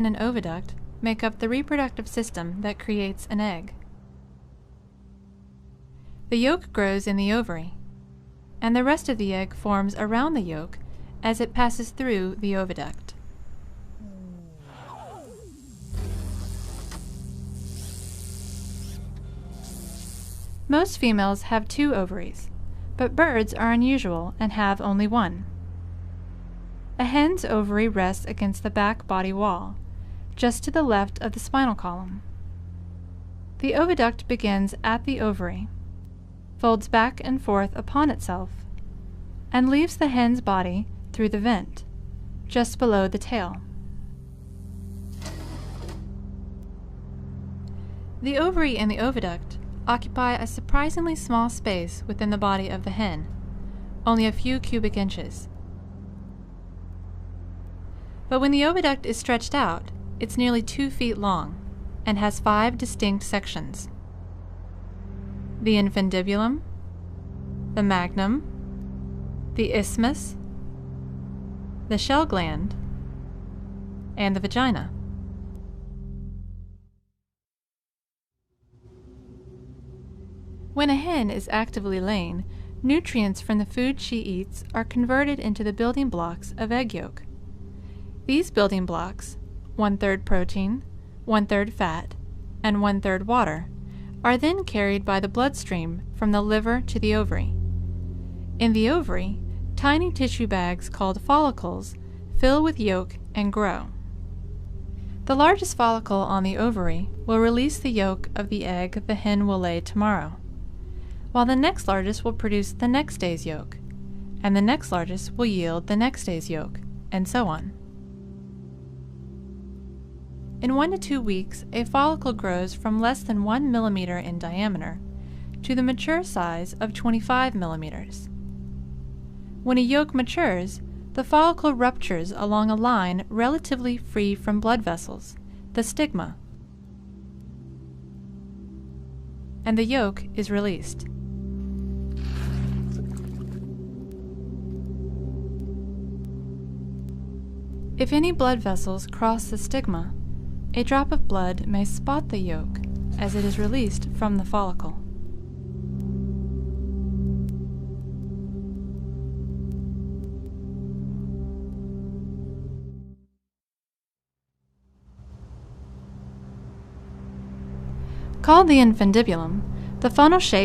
and an oviduct make up the reproductive system that creates an egg. The yolk grows in the ovary, and the rest of the egg forms around the yolk as it passes through the oviduct. Most females have 2 ovaries, but birds are unusual and have only 1. A hen's ovary rests against the back body wall, just to the left of the spinal column. The oviduct begins at the ovary, folds back and forth upon itself, and leaves the hen's body through the vent, just below the tail. The ovary and the oviduct occupy a surprisingly small space within the body of the hen, only a few cubic inches. But when the oviduct is stretched out, it's nearly 2 feet long and has 5 distinct sections: the infundibulum, the magnum, the isthmus, the shell gland, and the vagina. When a hen is actively laying, nutrients from the food she eats are converted into the building blocks of egg yolk. These building blocks, 1/3 protein, 1/3 fat, and 1/3 water, are then carried by the bloodstream from the liver to the ovary. In the ovary, tiny tissue bags called follicles fill with yolk and grow. The largest follicle on the ovary will release the yolk of the egg the hen will lay tomorrow, while the next largest will produce the next day's yolk, and the next largest will yield the next day's yolk, and so on. In 1 to 2 weeks, a follicle grows from less than 1 millimeter in diameter to the mature size of 25 millimeters. When a yolk matures, the follicle ruptures along a line relatively free from blood vessels, the stigma, and the yolk is released. If any blood vessels cross the stigma, a drop of blood may spot the yolk as it is released from the follicle. Called the infundibulum, the funnel shape